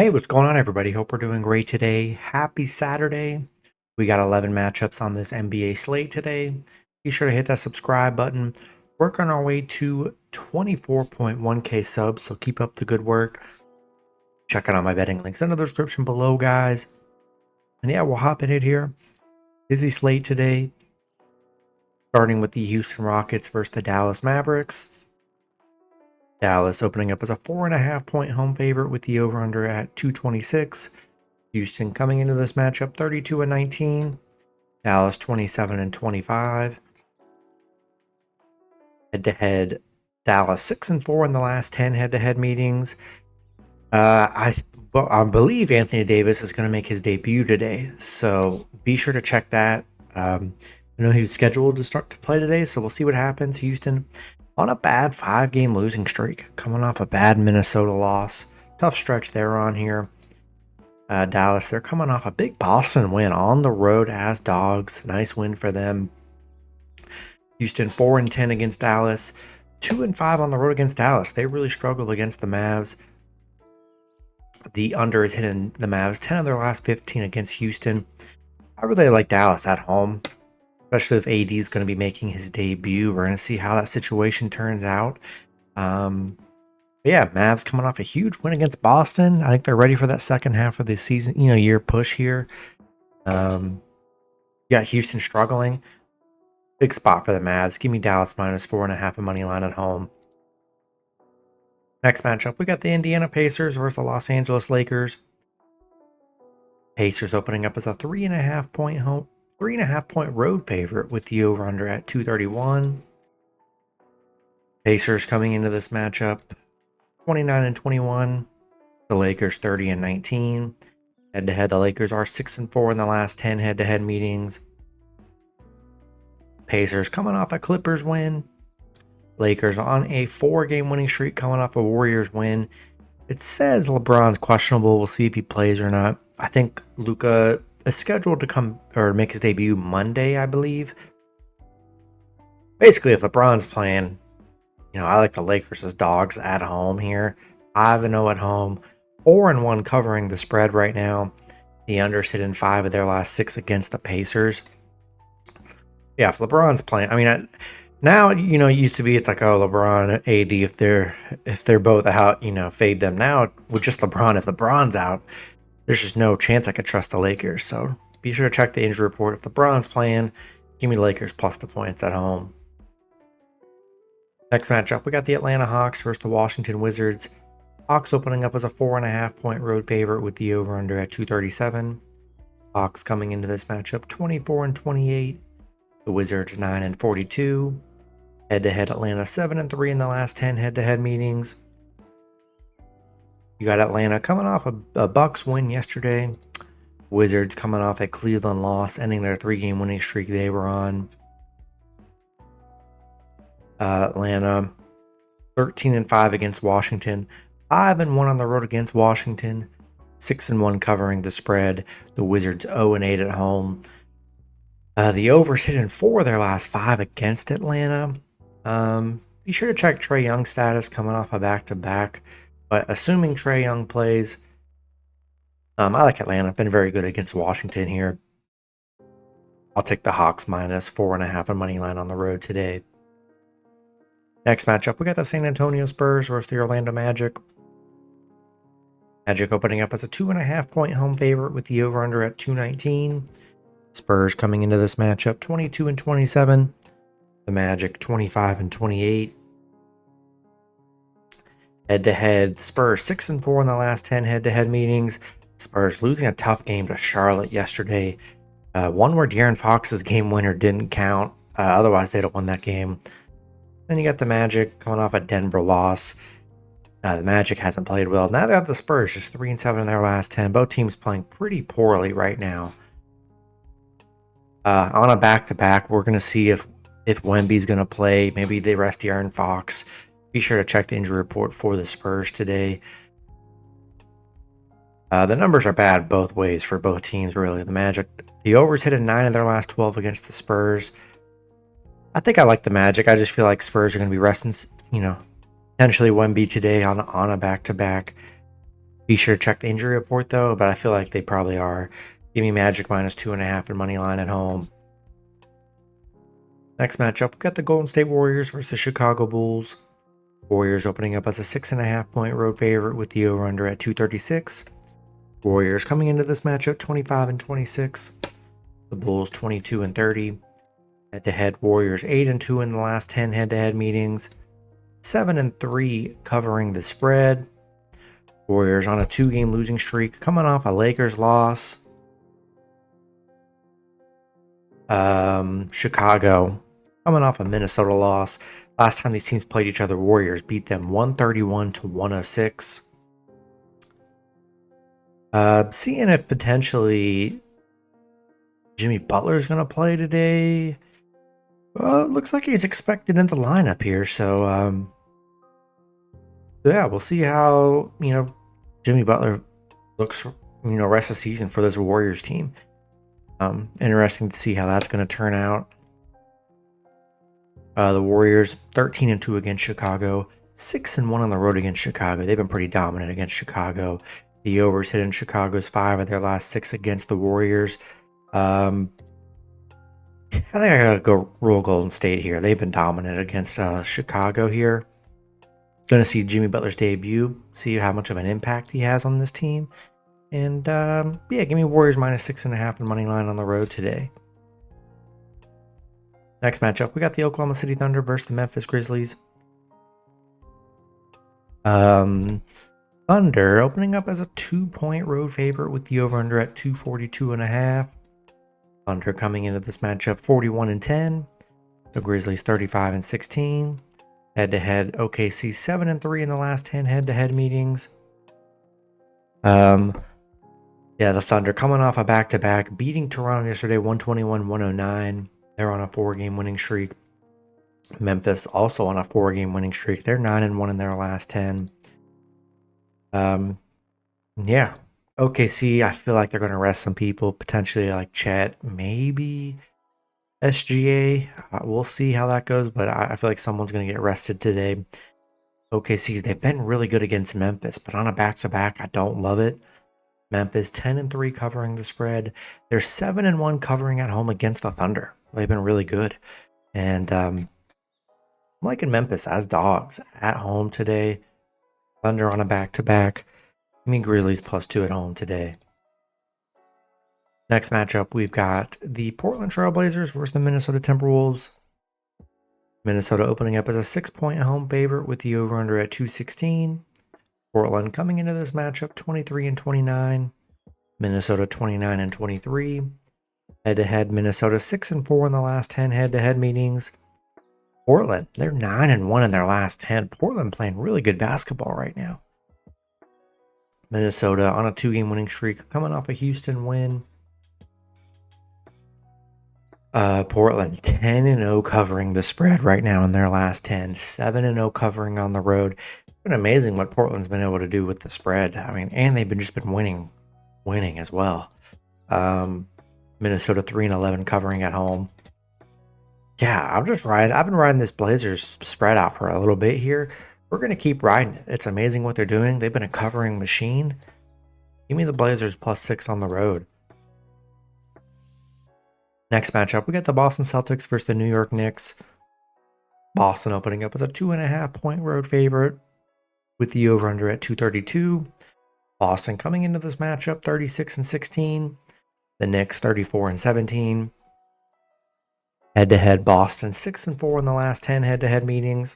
Hey, what's going on, everybody? Hope we're doing great today. Happy Saturday. We got 11 matchups on this NBA slate today. Be sure to hit that subscribe button. Work on our way to 24.1K subs, so keep up the good work. Check out my betting links in the description below, guys. And yeah, we'll hop in it here. Busy slate today, starting with the Houston Rockets versus the Dallas Mavericks. Dallas opening up as a 4.5-point home favorite with the over-under at 226. Houston coming into this matchup 32-19. Dallas 27-25. Head-to-head, Dallas 6-4 in the last 10 head-to-head meetings. I believe Anthony Davis is going to make his debut today, so be sure to check that. I know he was scheduled to start to play today, so we'll see what happens. Houston on a bad 5-game losing streak, coming off a bad Minnesota loss. Tough stretch they're on here. Dallas, they're coming off a big Boston win on the road as dogs. Nice win for them. Houston 4-10 against Dallas, 2-5 on the road against Dallas. They really struggled against the Mavs. The under is hitting the Mavs 10 of their last 15 against Houston. I really like Dallas at home, especially if AD is going to be making his debut. We're going to see how that situation turns out. Yeah, Mavs coming off a huge win against Boston. I think they're ready for that second half of the season, year push here. You got Houston struggling. Big spot for the Mavs. Give me Dallas -4.5 money line at home. Next matchup, we got the Indiana Pacers versus the Los Angeles Lakers. Pacers opening up as a 3.5-point road favorite with the over-under at 231. Pacers coming into this matchup 29-21. The Lakers 30-19. Head-to-head, the Lakers are 6-4 in the last 10 head-to-head meetings. Pacers coming off a Clippers win. Lakers on a 4-game winning streak coming off a Warriors win. It says LeBron's questionable. We'll see if he plays or not. I think Luka is scheduled to come or make his debut Monday, I believe. Basically, if LeBron's playing, I like the Lakers as dogs at home here. 5-0 at home. 4-1 covering the spread right now. The under's hitting 5 of their last 6 against the Pacers. Yeah, if LeBron's playing, now, it used to be it's like, oh, LeBron, AD, if they're both out, fade them. Now, with just LeBron, if LeBron's out, there's just no chance I could trust the Lakers. So be sure to check the injury report. If LeBron's playing, give me the Lakers plus the points at home. Next matchup, we got the Atlanta Hawks versus the Washington Wizards. Hawks opening up as a 4.5-point road favorite with the over-under at 237. Hawks coming into this matchup 24-28. The Wizards 9-42. Head-to-head, Atlanta 7-3 in the last 10 head-to-head meetings. You got Atlanta coming off a Bucks win yesterday. Wizards coming off a Cleveland loss, ending their 3-game winning streak they were on. Atlanta 13-5 against Washington. 5-1 on the road against Washington. 6-1 covering the spread. The Wizards 0-8 at home. The over's hitting 4 of their last 5 against Atlanta. Be sure to check Trae Young's status coming off a back-to-back. But assuming Trae Young plays, I like Atlanta. Been very good against Washington here. I'll take the Hawks -4.5 on money line on the road today. Next matchup, we got the San Antonio Spurs versus the Orlando Magic. Magic opening up as a 2.5-point home favorite with the over-under at 219. Spurs coming into this matchup 22-27. The Magic 25-28. Head-to-head, Spurs 6-4 in the last 10 head-to-head meetings. Spurs losing a tough game to Charlotte yesterday. One where De'Aaron Fox's game winner didn't count. Otherwise, they'd have won that game. Then you got the Magic coming off a Denver loss. The Magic hasn't played well. Now they have the Spurs, just 3-7 in their last 10. Both teams playing pretty poorly right now. On a back-to-back, we're going to see if Wemby's going to play. Maybe they rest De'Aaron Fox. Be sure to check the injury report for the Spurs today. The numbers are bad both ways for both teams, really. The Magic, the overs hit a 9 of their last 12 against the Spurs. I think I like the Magic. I just feel like Spurs are going to be resting, potentially Wemby today on a back-to-back. Be sure to check the injury report though, but I feel like they probably are. Give me Magic -2.5 and money line at home. Next matchup, we got the Golden State Warriors versus the Chicago Bulls. Warriors opening up as a 6.5 point road favorite with the over-under at 236. Warriors coming into this matchup 25-26. The Bulls 22-30. Head-to-head Warriors 8-2 in the last 10 head-to-head meetings. 7-3 covering the spread. Warriors on a 2-game losing streak, coming off a Lakers loss. Chicago coming off a Minnesota loss. Last time these teams played each other, Warriors beat them 131-106. Seeing if potentially Jimmy Butler's going to play today. Well, it looks like he's expected in the lineup here, so yeah, we'll see how Jimmy Butler looks rest of the season for this Warriors team. Interesting to see how that's going to turn out. The Warriors 13-2 against Chicago, 6-1 on the road against Chicago. They've been pretty dominant against Chicago. The overs hit in Chicago's 5 of their last 6 against the Warriors. I think I gotta go roll Golden State here. They've been dominant against Chicago here. Going to see Jimmy Butler's debut, see how much of an impact he has on this team. And yeah, give me Warriors -6.5 and money line on the road today. Next matchup, we got the Oklahoma City Thunder versus the Memphis Grizzlies. Thunder opening up as a 2-point road favorite with the over-under at 242.5. Thunder coming into this matchup 41-10. The Grizzlies 35-16. Head-to-head, OKC 7-3 in the last 10 head-to-head meetings. Yeah, the Thunder coming off a back-to-back, beating Toronto yesterday 121-109. They're on a 4-game winning streak. Memphis also on a 4-game winning streak. They're 9-1 in their last 10. Yeah, OKC, I feel like they're going to rest some people, potentially like Chet, maybe SGA. We'll see how that goes, but I feel like someone's going to get rested today. OKC, they've been really good against Memphis, but on a back-to-back, I don't love it. Memphis 10-3 covering the spread. They're 7-1 covering at home against the Thunder. They've been really good. And I'm liking Memphis as dogs at home today. Thunder on a back-to-back. I mean, Grizzlies +2 at home today. Next matchup, we've got the Portland Trailblazers versus the Minnesota Timberwolves. Minnesota opening up as a 6-point home favorite with the over-under at 216. Portland coming into this matchup 23-29. Minnesota 29-23. Head-to-head, Minnesota 6-4 in the last 10 head-to-head meetings. Portland, they're 9-1 in their last 10. Portland playing really good basketball right now. Minnesota on a 2-game winning streak, coming off a Houston win. Portland 10-0 covering the spread right now in their last 10. 7-0 covering on the road. It's been amazing what Portland's been able to do with the spread. I mean, and they've just been winning as well. Minnesota 3-11 covering at home. Yeah, I've been riding this Blazers spread out for a little bit here. We're going to keep riding it. It's amazing what they're doing. They've been a covering machine. Give me the Blazers +6 on the road. Next matchup, we got the Boston Celtics versus the New York Knicks. Boston opening up as a 2.5-point road favorite with the over-under at 232. Boston coming into this matchup 36-16. The Knicks 34-17. Head-to-head, Boston 6-4 in the last 10 head-to-head meetings.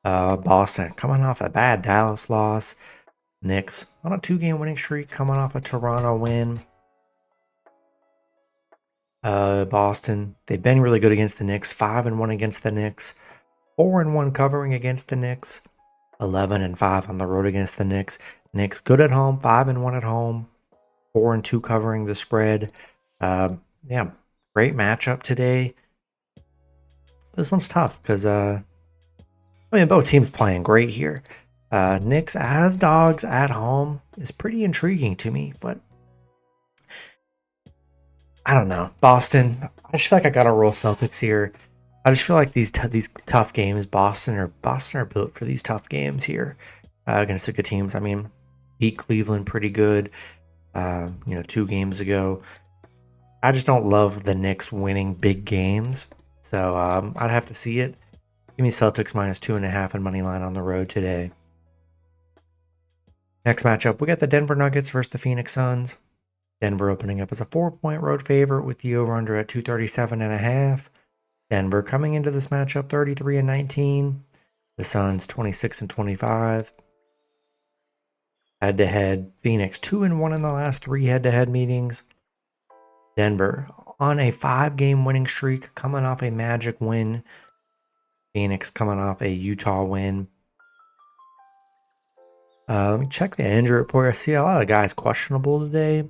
Boston coming off a bad Dallas loss. Knicks on a 2-game winning streak, coming off a Toronto win. Boston, they've been really good against the Knicks. 5-1 against the Knicks. 4-1 covering against the Knicks. 11-5 on the road against the Knicks. Knicks good at home. 5-1 at home. 4-2 covering the spread. Yeah, great matchup today. This one's tough because both teams playing great here. Knicks as dogs at home is pretty intriguing to me, but I don't know. Boston, I just feel like I gotta roll Celtics here. I just feel like these tough games, Boston are built for these tough games here against the good teams. I mean, beat Cleveland pretty good, 2 games ago. I just don't love the Knicks winning big games, so I'd have to see it. Give me Celtics minus 2.5 and money line on the road today. Next matchup, we got the Denver Nuggets versus the Phoenix Suns. Denver opening up as a 4-point road favorite with the over-under at 237.5. Denver coming into this matchup 33-19. The Suns 26-25. Head-to-head, Phoenix 2-1 in the last 3 head-to-head meetings. Denver on a 5-game winning streak, coming off a Magic win. Phoenix coming off a Utah win. Let me check the injury report. I see a lot of guys questionable today.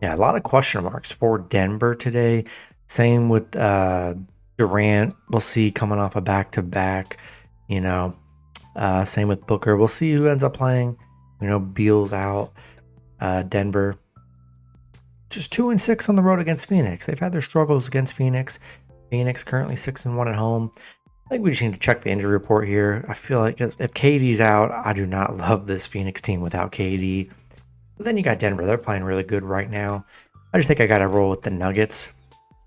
Yeah, a lot of question marks for Denver today. Same with Durant. We'll see coming off a back-to-back. Same with Booker. We'll see who ends up playing. Beal's out. Denver just 2-6 on the road against Phoenix. They've had their struggles against Phoenix. Phoenix currently 6-1 at home. I think we just need to check the injury report here. I feel like if KD's out, I do not love this Phoenix team without KD. But then you got Denver. They're playing really good right now. I just think I got to roll with the Nuggets.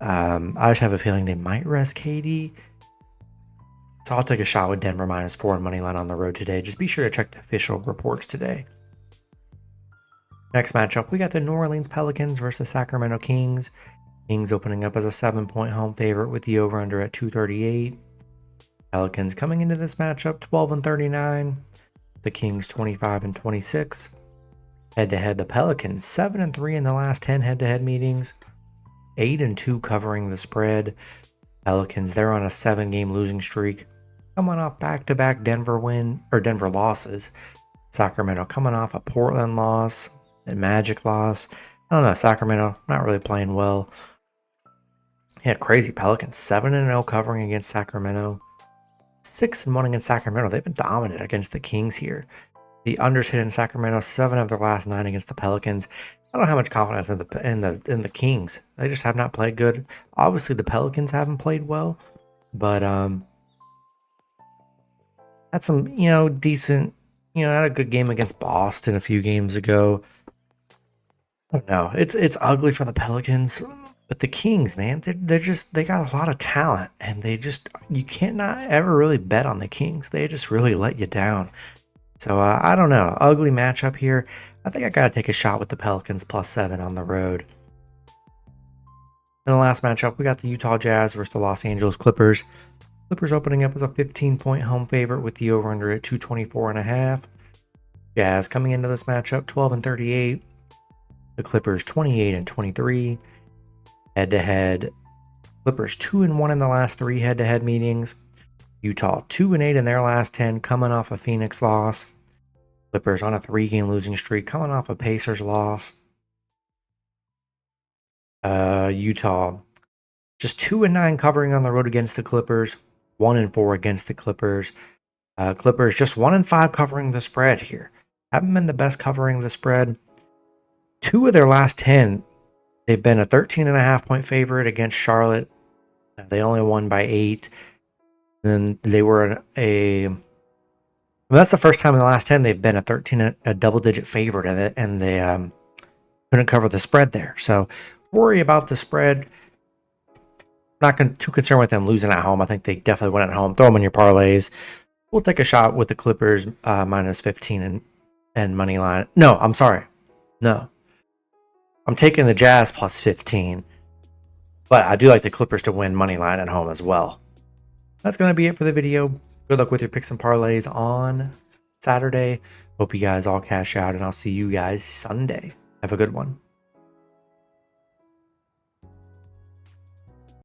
I just have a feeling they might rest KD. So I'll take a shot with Denver minus 4 and money line on the road today. Just be sure to check the official reports today. Next matchup, we got the New Orleans Pelicans versus Sacramento Kings. Kings opening up as a 7-point home favorite with the over-under at 238. Pelicans coming into this matchup 12-39. The Kings 25-26. Head-to-head, the Pelicans 7-3 in the last 10 head-to-head meetings. 8-2 covering the spread. Pelicans, they're on a 7-game losing streak. Coming off back-to-back Denver losses. Sacramento coming off a Portland loss and Magic loss. I don't know, Sacramento not really playing well. Yeah, crazy Pelicans 7-0 covering against Sacramento. 6-1 against Sacramento. They've been dominant against the Kings here. The unders hit in Sacramento 7 of their last 9 against the Pelicans. I don't have much confidence in the Kings. They just have not played good. Obviously, the Pelicans haven't played well, but had some decent. Had a good game against Boston a few games ago. I don't know. It's ugly for the Pelicans, but the Kings, man, they got a lot of talent, and you can't not ever really bet on the Kings. They just really let you down. So I don't know. Ugly matchup here. I think I got to take a shot with the Pelicans +7 on the road. In the last matchup, we got the Utah Jazz versus the Los Angeles Clippers. Clippers opening up as a 15-point home favorite with the over-under at 224.5. Jazz coming into this matchup 12-38. The Clippers 28-23. Head-to-head, Clippers 2-1 in the last 3 head-to-head meetings. Utah 2-8 in their last 10, coming off a Phoenix loss. Clippers on a 3-game losing streak, coming off a Pacers loss. Utah just 2-9 covering on the road against the Clippers, 1-4 against the Clippers. Clippers just 1-5 covering the spread here. Haven't been the best covering the spread. 2 of their last 10, they've been a 13.5-point favorite against Charlotte. They only won by 8. Then they were that's the first time in the last 10 they've been a double-digit favorite, and they couldn't cover the spread there. So worry about the spread. Not too concerned with them losing at home. I think they definitely win at home. Throw them in your parlays. We'll take a shot with the Clippers -15 and money line. No, I'm sorry. No, I'm taking the Jazz +15, but I do like the Clippers to win money line at home as well. That's going to be it for the video. Good luck with your picks and parlays on Saturday. Hope you guys all cash out, and I'll see you guys Sunday. Have a good one.